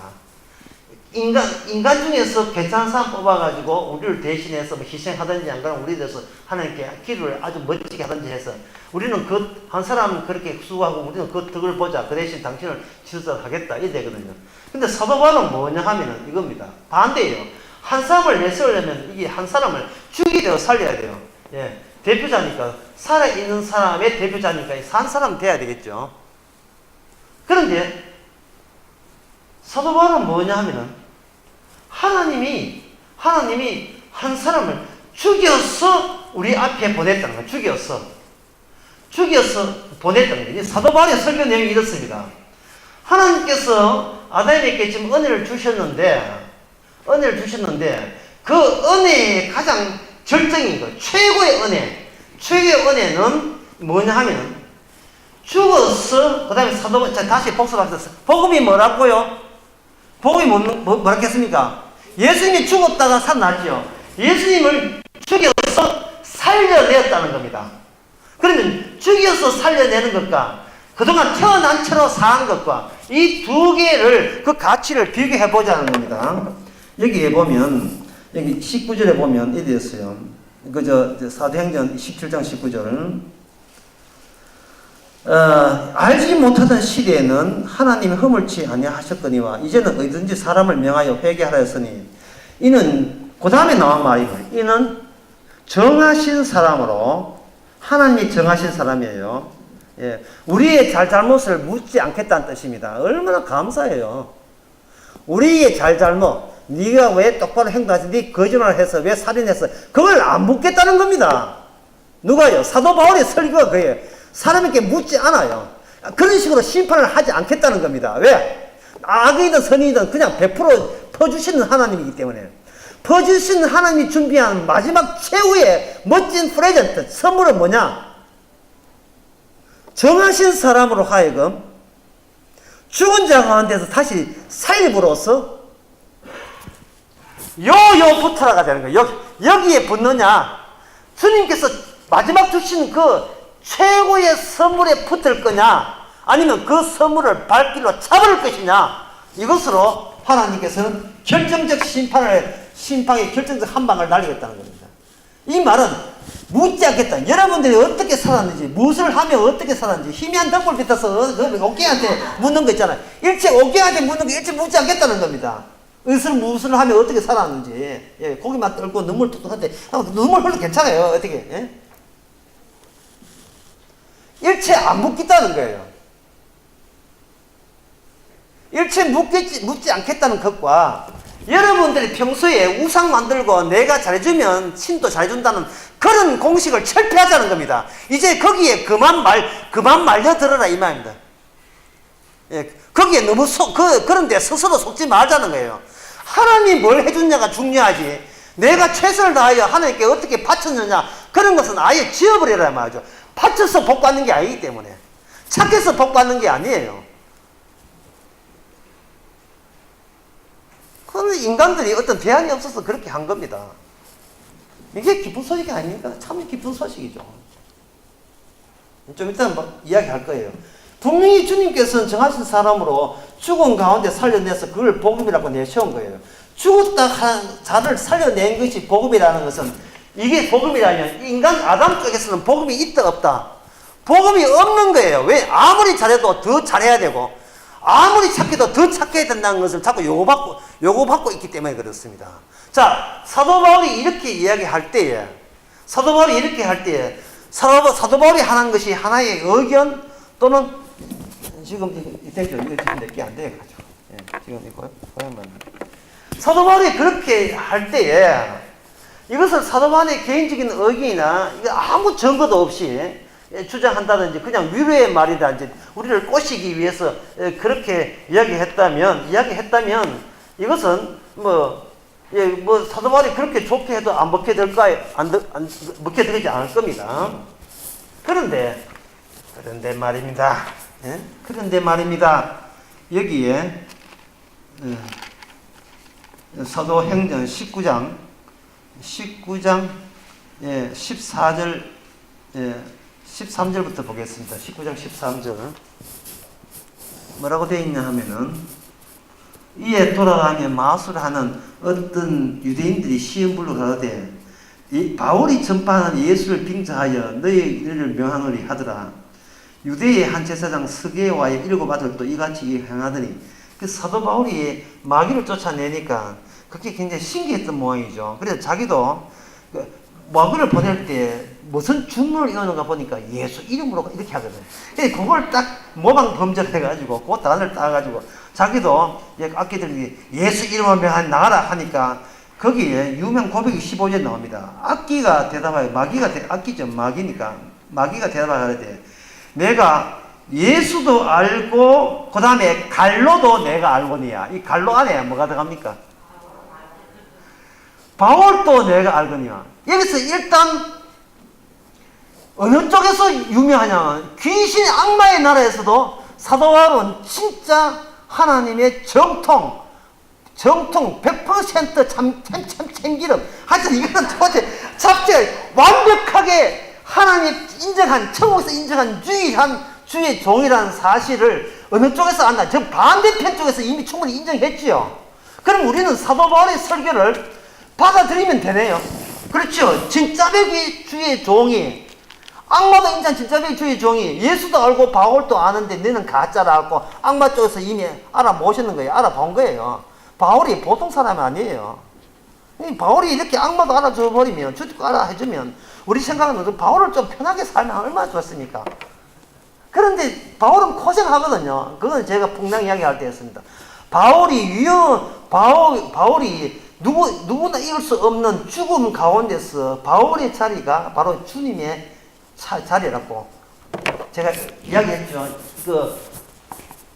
인간 중에서 괜찮은 사람 뽑아가지고 우리를 대신해서 뭐 희생하든지 안 그러면 우리에 대해서 하나님께 기도를 아주 멋지게 하든지 해서 우리는 그 한 사람은 그렇게 수고하고 우리는 그 덕을 보자. 그 대신 당신을 치료하겠다. 이래 되거든요. 근데 사도 바울은 뭐냐 하면은 이겁니다. 반대예요. 한 사람을 내세우려면 이게 한 사람을 죽이려 살려야 돼요. 예. 대표자니까, 살아있는 사람의 대표자니까 산 사람 돼야 되겠죠. 그런데 사도 바울은 뭐냐 하면은 하나님이 한 사람을 죽여서 우리 앞에 보냈다는 거예요. 죽여서 보냈다는 거예요. 사도 바울의 설교 내용이 이렇습니다. 하나님께서 아담에게 지금 은혜를 주셨는데 그 은혜의 가장 절정인 거, 최고의 은혜는 뭐냐 하면 죽어서 그 다음에 다시 복습합시다. 복음이 뭐라고요? 복음이 뭐라 했습니까? 예수님이 죽었다가 살아났죠. 예수님을 죽여서 살려내었다는 겁니다. 그러면 죽여서 살려내는 것과 그동안 태어난 채로 사는 것과 이 두 개를 그 가치를 비교해 보자는 겁니다. 여기에 보면 여기 19절에 보면 이래 있어요. 사도행전 17장 19절. 알지 못하던 시대에는 하나님이 허물치 아니하셨거니와 이제는 어디든지 사람을 명하여 회개하라 했으니 이는 그 다음에 나온 말이에요. 이는 정하신 사람으로 하나님이 정하신 사람이에요. 예, 우리의 잘잘못을 묻지 않겠다는 뜻입니다. 얼마나 감사해요. 우리의 잘잘못, 네가 왜 똑바로 행동하지, 네 거짓말을 해서 왜 살인했어, 그걸 안 묻겠다는 겁니다. 누가요? 사도 바울의 설교가 그예요. 사람에게 묻지 않아요. 그런 식으로 심판을 하지 않겠다는 겁니다. 왜? 악이든 선이든 그냥 100% 퍼주시는 하나님이기 때문에. 퍼주시는 하나님이 준비한 마지막 최후의 멋진 프레젠트, 선물은 뭐냐? 정하신 사람으로 하여금 죽은 자 가운데서 다시 살림으로써 붙어라가 되는 거예요. 여기에 붙느냐? 주님께서 마지막 주신 그 최고의 선물에 붙을 거냐? 아니면 그 선물을 발길로 차버릴 것이냐? 이것으로 하나님께서는 결정적 심판의 결정적 한 방을 날리겠다는 겁니다. 이 말은 묻지 않겠다. 여러분들이 어떻게 살았는지, 무엇을 하며 어떻게 살았는지, 희미한 덕불 빛에서 옥경한테 묻는 거 있잖아요. 일체 옥경한테 묻는 거 일체 묻지 않겠다는 겁니다. 무엇을 하며 어떻게 살았는지. 예, 고기만 떨고 눈물 뚝뚝한데 눈물 흘러 괜찮아요. 어떻게? 예? 일체 안 묻겠다는 거예요. 일체 묻지 않겠다는 것과 여러분들이 평소에 우상 만들고 내가 잘해주면 신도 잘해준다는 그런 공식을 철폐하자는 겁니다. 이제 거기에 그만 말려들어라 이 말입니다. 예, 거기에 너무 그런데 스스로 속지 말자는 거예요. 하나님이 뭘 해줬냐가 중요하지. 내가 최선을 다하여 하나님께 어떻게 바쳤느냐 그런 것은 아예 지워버리라 말이죠. 바쳐서 복 받는 게 아니기 때문에. 착해서 복 받는 게 아니에요. 그건 인간들이 어떤 대안이 없어서 그렇게 한 겁니다. 이게 기쁜 소식이 아닙니까? 참 기쁜 소식이죠. 좀 이따 이야기할 거예요. 분명히 주님께서는 정하신 사람으로 죽은 가운데 살려내서 그걸 복음이라고 내세운 거예요. 죽었다 한 자를 살려낸 것이 복음이라는 것은, 이게 복음이라면 인간 아담 쪽에서는 복음이 있다 없다? 복음이 없는 거예요. 왜? 아무리 잘해도 더 잘해야 되고 아무리 착해도 더 착해야 된다는 것을 자꾸 요구받고 있기 때문에 그렇습니다. 자, 사도 바울이 이렇게 이야기할 때에, 사도 바울이 하는 것이 하나의 의견 또는 지금 이거 지금 몇 개 안 돼가지고, 예, 지금 이거 보면 사도 바울이 그렇게 할 때에 이것을 사도 바울의 개인적인 의견이나 이거 아무 증거도 없이 주장한다든지 그냥 위로의 말이든지 우리를 꼬시기 위해서 그렇게 이야기했다면 이것은 사도 바울이 그렇게 좋게 해도 안 먹게 될까요? 안 먹게 되지 않을 겁니다. 그런데 말입니다. 예? 그런데 말입니다. 여기에 사도행전 19장 14절 13절부터 보겠습니다. 19장 13절 뭐라고 되어 있냐 하면은, 이에 돌아가며 마술하는 어떤 유대인들이 시험불로 가로되 바울이 전파하는 예수를 빙자하여 너희를 명하노니 하더라. 유대의 한 제사장 스게와의 7 아들도 이같이 행하더니, 그 사도 바울이 마귀를 쫓아내니까 그게 굉장히 신기했던 모양이죠. 그래서 자기도 마귀를 보낼 때 무슨 주문을 이루는가 보니까 예수 이름으로 이렇게 하거든요. 그걸 딱 모방 범절해가지고 그 단어를 따가지고 자기도 악기들이 예수 이름으로 나가라 하니까 거기에 유명 고백이 15절 나옵니다. 악기가 대답하여, 악기죠, 마귀니까 마귀가 대답하되 내가 예수도 알고 그 다음에 갈로도 내가 알거니와. 이 갈로 안에 뭐가 들어갑니까? 바울도 내가 알거니와. 여기서 일단 어느 쪽에서 유명하냐면 귀신 악마의 나라에서도 사도 바울은 진짜 하나님의 정통 100% 참 참기름. 하여튼 이거는 도대체 잡재 완벽하게 하나님 인정한, 천국에서 인정한 주의 종이라는 사실을 어느 쪽에서 안나? 저 반대편 쪽에서 이미 충분히 인정했지요. 그럼 우리는 사도 바울의 설교를 받아들이면 되네요. 그렇죠. 진짜배기 주의 종이 악마도 인간 진짜주의 종이 예수도 알고 바울도 아는데 너는 가짜라고 악마 쪽에서 이미 알아보시는 거예요. 알아본 거예요. 바울이 보통 사람이 아니에요. 바울이 이렇게 악마도 알아줘 버리면, 주도 알아해주면 우리 생각은 바울을 좀 편하게 살면 얼마나 좋았습니까? 그런데 바울은 고생하거든요. 그건 제가 풍랑 이야기할 때 했습니다. 바울이 누구나 이룰 수 없는 죽음 가운데서 바울의 자리가 바로 주님의 자리라고 제가 이야기했죠.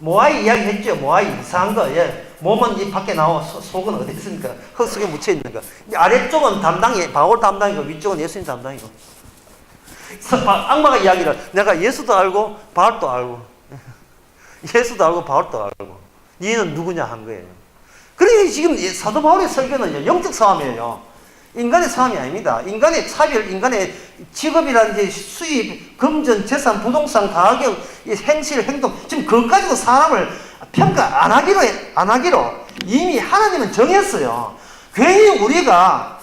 모아이 이야기했죠. 모아이 이상한 거. 예. 몸은 이 밖에 나와 속은 어디 있습니까? 흙 속에 묻혀 있는 거. 아래쪽은 담당이 바울 담당이고 위쪽은 예수님 담당이고. 악마가 이야기를 내가 예수도 알고 바울도 알고 예수도 알고 바울도 알고 너는 누구냐 한 거예요. 그러니 지금 사도 바울의 설교는 영적 싸움이에요. 인간의 싸움이 아닙니다. 인간의 차별, 인간의 직업이라든지 수입, 금전, 재산, 부동산, 가격, 행실, 행동 지금 그것 가지고 사람을 평가 안 하기로 이미 하나님은 정했어요. 괜히 우리가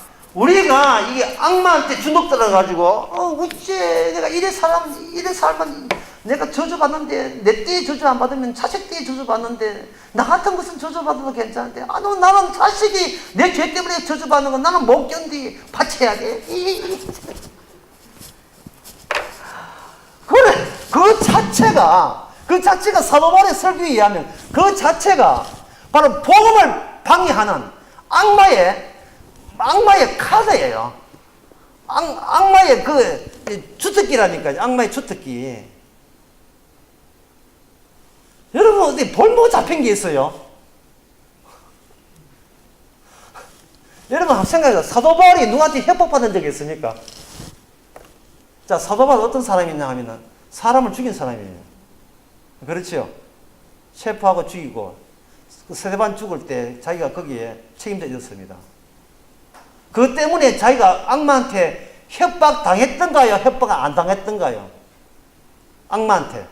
이게 악마한테 주눅들어가지고 어째 내가 이래 살면 내가 저주받는데 내 띠에 저주 안 받으면 자식 띠에 저주받는데 나 같은 것은 저주받아도 괜찮은데 나는 자식이 내 죄 때문에 저주받는 건 나는 못 견디 파채야 돼. 그래 그 자체가 사도 바울의 설교에 의하면 그 자체가 바로 복음을 방해하는 악마의 카드예요. 악마의 그 주특기라니까요. 악마의 주특기. 여러분 어디 볼모 잡힌 게 있어요? 여러분 한번 생각해요. 사도 바울이 누구한테 협박받은 적이 있습니까? 자, 사도 바울 어떤 사람이냐 하면은 사람을 죽인 사람이에요. 그렇죠? 체포하고 죽이고 스데반 죽을 때 자기가 거기에 책임져 졌습니다. 그것 때문에 자기가 악마한테 협박 당했던가요? 협박 안 당했던가요? 악마한테.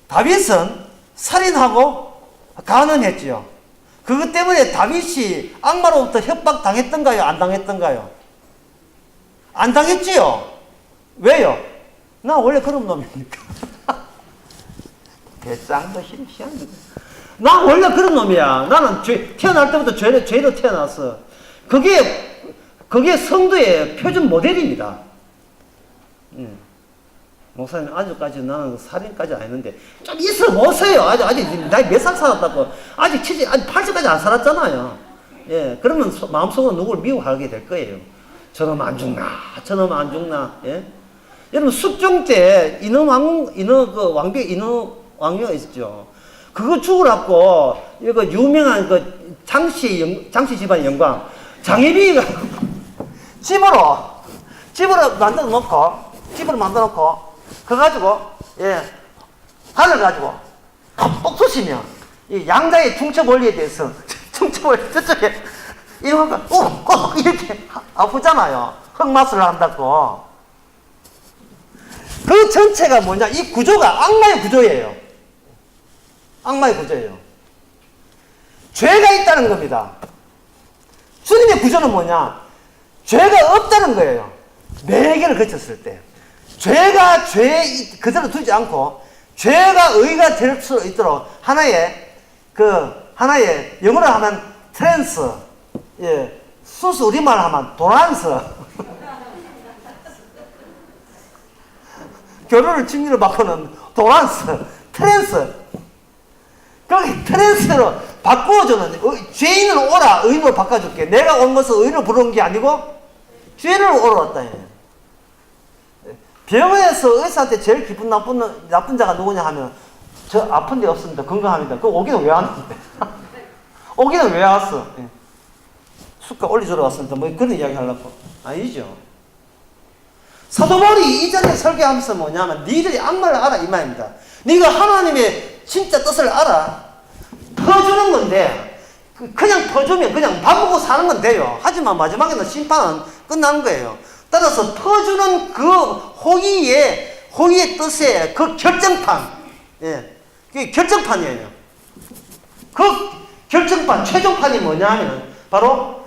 다윗은 살인하고 간음했지요. 그것 때문에 다윗이 악마로부터 협박 당했던가요? 안 당했던가요? 안 당했지요. 왜요? 나 원래 그런 놈이니까. 대쌍도 희한해. 나 원래 그런 놈이야. 나는 태어날 때부터 죄로 태어났어. 그게 성도의 표준 모델입니다. 목사님, 아직까지 나는 살인까지 안 했는데, 좀 있어 보세요. 아직 나이 몇 살 살았다고. 아직 80까지 안 살았잖아요. 예. 그러면 마음속으로 누구를 미워하게 될 거예요. 저놈 안 죽나. 예. 여러분, 숙종 때, 왕비가 있었죠. 그거 죽으라고, 이거 유명한 장씨 집안 영광, 장희비가 집으로 만들어 놓고, 그거 가지고, 칼을 가지고, 톡 쏘시면, 이 양자의 중첩 원리에 대해서, 저쪽에, 이런 거, 꼭, 이렇게 아프잖아요. 흑마술을 한다고. 그 전체가 뭐냐, 이 구조가 악마의 구조예요. 죄가 있다는 겁니다. 주님의 구조는 뭐냐? 죄가 없다는 거예요. 매개를 거쳤을 때. 죄가 그대로 두지 않고, 죄가 의가 될 수 있도록 하나의 영어로 하면 트랜스, 순수 우리말 하면 도란스. 결혼을 진리로 바꾸는 도란스, 트랜스. 거기 트랜스로 바꾸어주는, 죄인을 오라, 의인으로 바꿔줄게. 내가 온 것은 의인으로 부르는 게 아니고, 죄인으로 오라 왔다. 병원에서 의사한테 제일 기쁜 나쁜 자가 누구냐 하면, 저 아픈 데 없습니다. 건강합니다. 그럼 오기는 왜 왔는데? 오기는 왜 왔어? 숟가 올려주러 왔습니다. 뭐 그런 이야기 하려고. 아니죠. 사도 바울이 이전에 설교하면서 뭐냐면, 니들이 악마를 알아, 이 말입니다. 네가 하나님의 진짜 뜻을 알아. 퍼주는 건데, 그냥 퍼주면 그냥 밥 먹고 사는 건 돼요. 하지만 마지막에는 심판은 끝나는 거예요. 따라서 퍼주는 그 호의의 뜻의 그 결정판, 그게 결정판이에요. 그 결정판, 최종판이 뭐냐 하면, 바로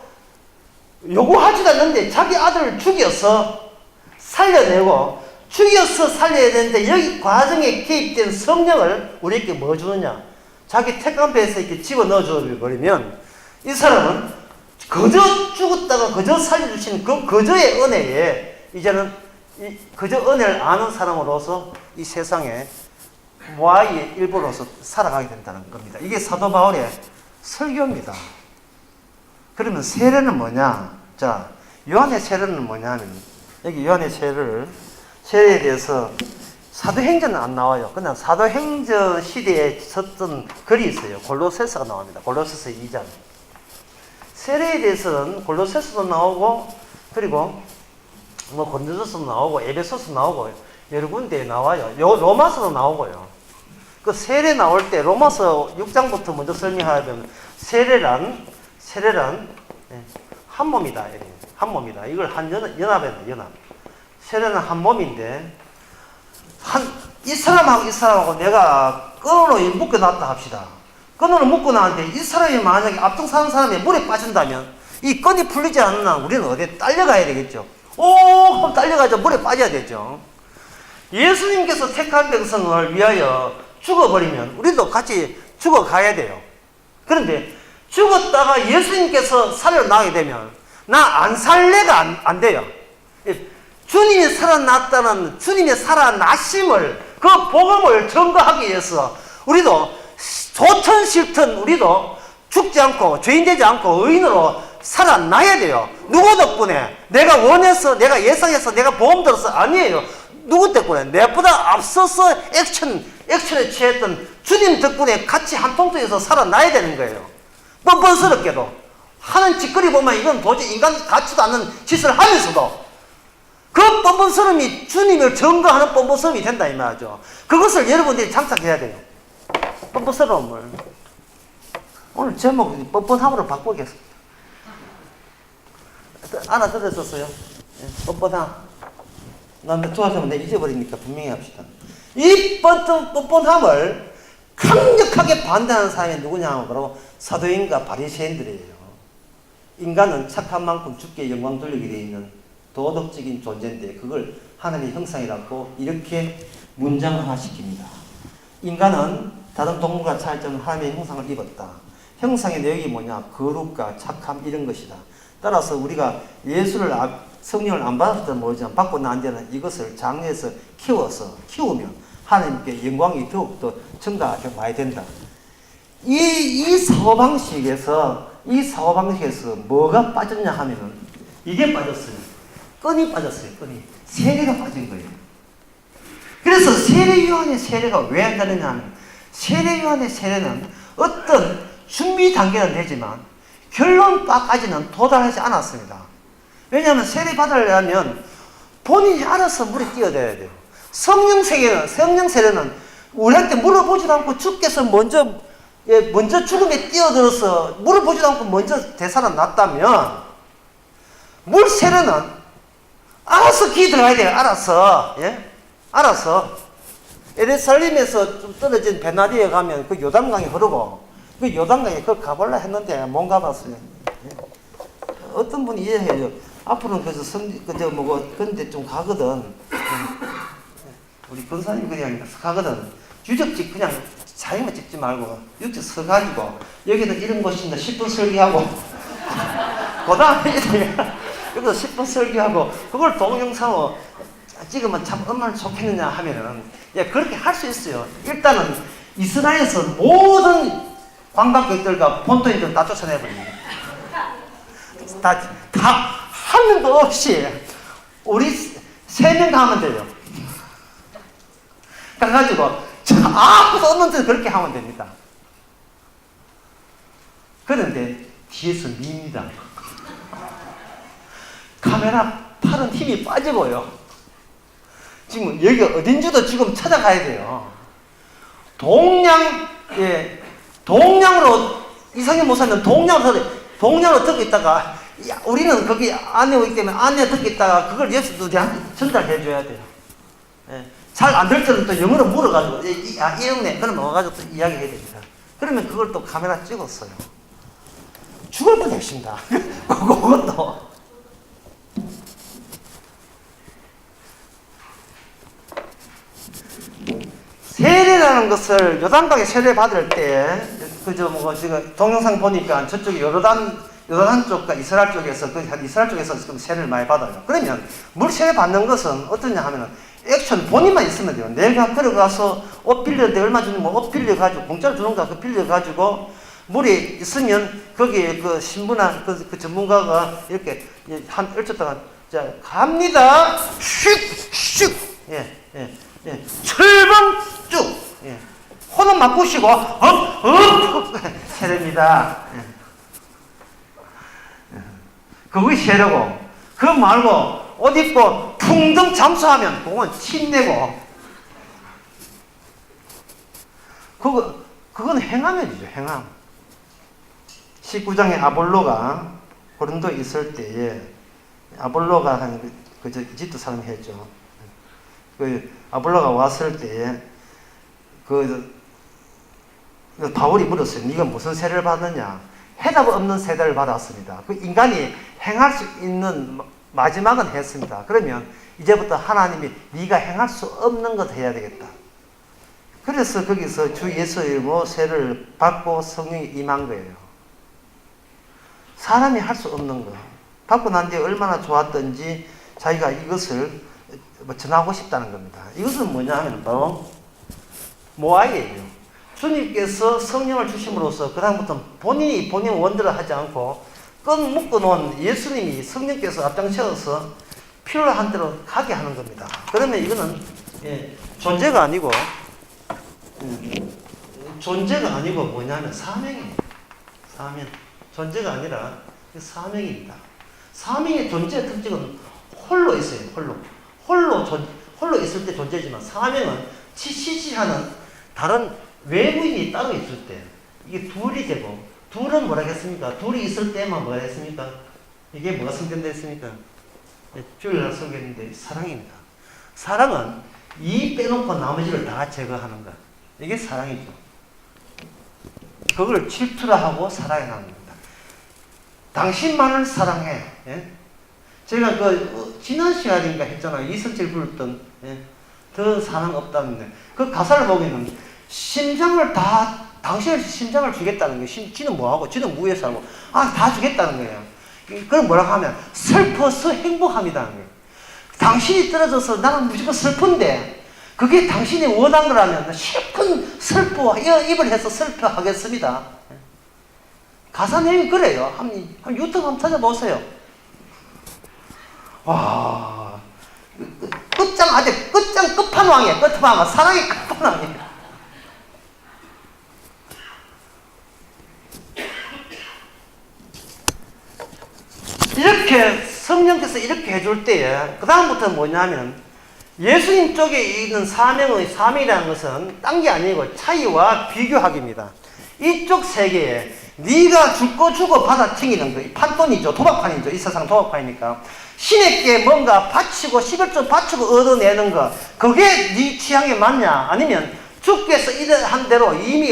요구하지도 않는데 자기 아들을 죽여서 살려내고 죽여서 살려야 되는데 여기 과정에 개입된 성령을 우리에게 뭐 주느냐? 자기 택한 배에서 이렇게 집어넣어 줘버리면 이 사람은 그저 죽었다가 그저 살려주신 그 그저의 은혜에 이제는 이 그저 은혜를 아는 사람으로서 이 세상에 모아의 일부로서 살아가게 된다는 겁니다. 이게 사도 바울의 설교입니다. 그러면 세례는 뭐냐? 자, 요한의 세례는 뭐냐면 여기 요한의 세례에 대해서 사도행전은 안 나와요. 그냥 사도행전 시대에 썼던 글이 있어요. 골로새서가 나옵니다. 골로새서 2장. 세례에 대해서는 골로새서도 나오고 그리고 뭐 고린도서도 나오고 에베소서 나오고 여러 군데에 나와요. 로마서도 나오고요. 그 세례 나올 때 로마서 6장부터 먼저 설명하면 세례란 한 몸이다. 한 몸이다. 이걸 한 연합이다. 연합. 세례는 한 몸인데 이 사람하고 내가 끈으로 묶어놨다 합시다. 끈으로 묶어놨는데 이 사람이 만약에 앞동사는 사람이 물에 빠진다면 이 끈이 풀리지 않는 한 우리는 어디에 딸려가야 되겠죠. 하면 딸려가서 물에 빠져야 되죠. 예수님께서 택한 백성을 위하여 죽어버리면 우리도 같이 죽어가야 돼요. 그런데 죽었다가 예수님께서 살려나게 되면 나 안 살래가 안 돼요. 주님이 살아났다는 주님의 살아나심을 그 복음을 증거하기 위해서 우리도 좋든 싫든 우리도 죽지 않고 죄인 되지 않고 의인으로 살아나야 돼요. 누구 덕분에? 내가 원해서 내가 예상해서 내가 보험 들어서 아니에요. 누구 덕분에? 내보다 앞서서 액션에 취했던 주님 덕분에 같이 한 통통에서 살아나야 되는 거예요. 뻔뻔스럽게도 하는 짓거리 보면 이건 도저히 인간 같지도 않는 짓을 하면서도 그 뻔뻔스러움이 주님을 증거하는 뻔뻔스러움이 된다 이 말이죠. 그것을 여러분들이 장착해야 돼요. 뻔뻔스러움을. 오늘 제목 뻔뻔함으로 바꾸겠습니다. 알아들었었어요? 뻔뻔함. 난 도와주면 내가 잊어버리니까 분명히 합시다. 이 뻔뻔함을 강력하게 반대하는 사람이 누구냐 하면 바로 사도인과 바리새인들이에요. 인간은 착한 만큼 주께 영광 돌리게 되어 있는 도덕적인 존재인데 그걸 하나님의 형상이라고 이렇게 문장화시킵니다. 인간은 다른 동물과 차이점은 하나님의 형상을 입었다. 형상의 내용이 뭐냐? 거룩과 착함 이런 것이다. 따라서 우리가 예수를 성령을 안 받았던 모르지만 받고 난 뒤에는 이것을 장래에서 키우면 하나님께 영광이 더욱더 증가하게 많이 된다. 이 사고방식에서 뭐가 빠졌냐 하면은 이게 빠졌어요. 끈이 빠졌어요. 끈이. 세례가 빠진 거예요. 그래서 세례 요한의 세례가 왜 안 되느냐 하면 세례 요한의 세례는 어떤 준비 단계는 되지만 결론까지는 도달하지 않았습니다. 왜냐하면 세례 받으려면 본인이 알아서 물에 뛰어들어야 돼요. 성령 세례는 우리한테 물어보지도 않고 주께서 먼저 죽음에 뛰어들어서 물어보지도 않고 먼저 되살아났다면 물 세례는 알아서 기 들어가야 돼요. 알아서. 예루살렘에서 좀 떨어진 베나리에 가면 그 요단강이 흐르고 그 요단강에 그걸 가볼라 했는데 못 가봤어요. 어떤 분이 이해해요. 앞으로는 근데 좀 가거든. 우리 권사님 그냥 가거든. 유적지 그냥 자기만 찍지 말고 유적지 서가지고 여기는 이런 곳인데 10분 설계하고 그 다음에 여기서 10분 설계하고 그걸 동영상으로 찍으면 참 얼마나 좋겠느냐 하면은 그렇게 할 수 있어요. 일단은 이스라엘에서 모든 관광객들과 본토인들 다 쫓아내버립니다. 다 한 명도 없이 우리 3명 다 하면 돼요. 그래가지고 아무도 없는 데서 그렇게 하면 됩니다. 그런데 뒤에서 밉니다. 카메라 팔은 힘이 빠지고요. 지금 여기 어딘지도 지금 찾아가야 돼요. 동량으로 이상현 목사님 동량으로 듣고 있다가 우리는 거기 안에 오기 때문에 안에 듣고 있다가 그걸 예수들한테 전달해 줘야 돼요. 잘 안 될 때는 또 영어로 물어가지고 이형네 그럼 와가지고 또 이야기해야 됩니다. 그러면 그걸 또 카메라 찍었어요. 죽을 뻔했습니다. 그것도 세례라는 것을 요단강에 세례 받을 때, 그저 뭐 지금 동영상 보니까 저쪽에 요르단 쪽과 이스라엘 쪽에서 이스라엘 쪽에서 지금 세례를 많이 받아요. 그러면 물 세례 받는 것은 어떠냐 하면은 액션 본인만 있으면 돼요. 내가 걸어가서 옷 빌려도 얼마 주는 뭐 옷 빌려가지고 공짜로 주는가 그 빌려가지고 물이 있으면 거기에 그 신부나 그 전문가가 이렇게 한 1초 동안 자 갑니다. 슉슉 철봉 쭉 호흡 맞추시고 세례입니다. 그게 세례고 그거 말고 옷 입고 풍덩 잠수하면 그건 침내고 그건 행함이죠. 행함. 19장에 아볼로가 고린도에 있을 때에 아볼로가 그저 이집트 사람이 했죠. 그 아볼로가 왔을 때에 그 바울이 물었어요. 네가 무슨 세례를 받느냐? 해답 없는 세례를 받았습니다. 그 인간이 행할 수 있는 마지막은 했습니다. 그러면 이제부터 하나님이 네가 행할 수 없는 것 해야 되겠다. 그래서 거기서 주 예수의 뭐 세례를 받고 성령이 임한 거예요. 사람이 할 수 없는 거. 받고 난 뒤에 얼마나 좋았던지 자기가 이것을 전하고 싶다는 겁니다. 이것은 뭐냐 하면 바로 모아이예요. 주님께서 성령을 주심으로써 그 다음부터 본인 원대로 하지 않고 끈 묶어놓은 예수님이 성령께서 앞장서서 필요한 대로 가게 하는 겁니다. 그러면 이거는 존재가 아니고 뭐냐면 사명이에요. 사명. 존재가 아니라 사명입니다. 사명의 존재의 특징은 홀로 있어요. 홀로 있을 때 존재지만 사명은 지시하는 다른 외부인이 따로 있을 때 이게 둘이 되고 둘은 뭐라 했습니까? 둘이 있을 때만 뭐라 했습니까? 이게 뭐가 성경되어 있습니까? 주일날 설교했는데 사랑입니다. 사랑은 이 빼놓고 나머지를 다 제거하는 것. 이게 사랑이죠. 그걸 질투라 하고 사랑해 나는 겁니다. 당신만을 사랑해. 예? 제가 지난 시간인가 했잖아요. 이성철 불렀던 더 사랑 없다는데 그 가사를 보면은 당신의 심장을 주겠다는 거예요. 지는 뭐하고 지는 무에서 하고 다 주겠다는 거예요. 그걸 뭐라고 하면 슬퍼서 행복합니다는 거예요. 당신이 떨어져서 나는 무조건 슬픈데 그게 당신이 원한 거라면 실컷 입을 해서 슬퍼하겠습니다. 가사 내용이 그래요. 한 유튜브 한번 찾아보세요. 와, 끝판왕이에요. 끝판왕. 사랑의 끝판왕이에요. 이렇게 성령께서 이렇게 해줄 때에 그 다음부터는 뭐냐면 예수님 쪽에 있는 사명이라는 것은 딴 게 아니고 차이와 비교하기입니다. 이쪽 세계에 네가 주고 받아치기는 거 판돈이죠. 도박판이죠. 이 세상 도박판이니까 신에게 뭔가 바치고 11조 바치고 얻어내는 거 그게 네 취향에 맞냐? 아니면 주께서 이런 대로 이미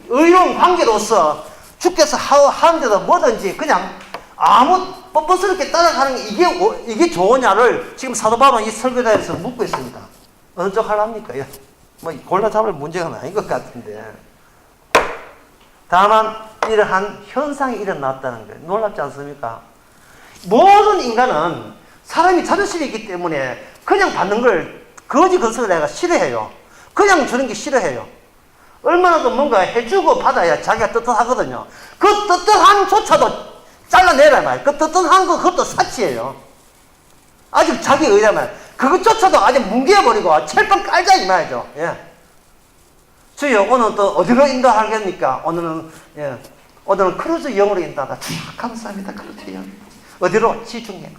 의로운 관계로서 주께서 하는 대로 뭐든지 그냥 아무 뻔뻔스럽게 따라가는 게 이게 좋으냐를 지금 사도 바울은 이 설교자에서 묻고 있습니다. 어느 쪽 하랍니까? 뭐 골라 잡을 문제가 아닌 것 같은데 다만 이러한 현상이 일어났다는 거예요. 놀랍지 않습니까? 모든 인간은 사람이 자존심이 있기 때문에 그냥 받는 걸 거지 건설을 내가 싫어해요. 그냥 주는 게 싫어해요. 얼마나 더 뭔가 해주고 받아야 자기가 떳떳하거든요. 그 떳떳함조차도 잘라내라 말. 그 떳떳한 거 그것도 사치예요. 아직 자기 의라면 그것조차도 아직 뭉개버리고 철판 깔자 이 말이죠. 예. 주여 오늘 또 어디로 인도하겠습니까? 오늘은 크루즈 영어로 인도하다. 감사합니다. 크루즈 영. 어디로? 시중에.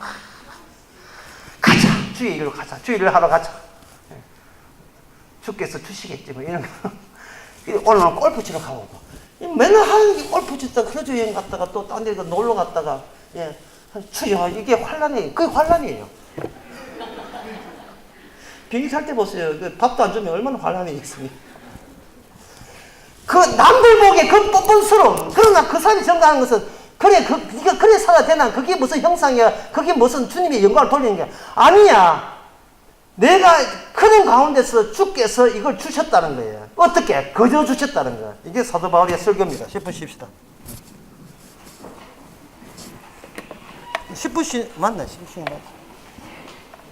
가자. 주의 일로 가자. 주의 일을 하러 가자. 예. 주께서 주시겠지 뭐 이런 거. 오늘은 골프 치러 가보고. 맨날 하는 게 골프 치다가 크루즈 여행 갔다가 또 딴 데 놀러 갔다가 주여 이게 환란이에요. 그게 환란이에요. 비행기 탈 때 보세요. 밥도 안 주면 얼마나 환란이 있습니까? 그 남들 보기에 그 뻔뻔스러움. 그러나 그 사람이 생각하는 것은 그래 네가 그래 살아야 되나? 그게 무슨 형상이야? 그게 무슨 주님의 영광을 돌리는 게 아니야. 내가 그런 가운데서 주께서 이걸 주셨다는 거예요. 어떻게? 거저 주셨다는 거예요. 이게 사도 바울의 설교입니다. 10분 쉽시다. 10분씩 맞나? 10분씩 맞나?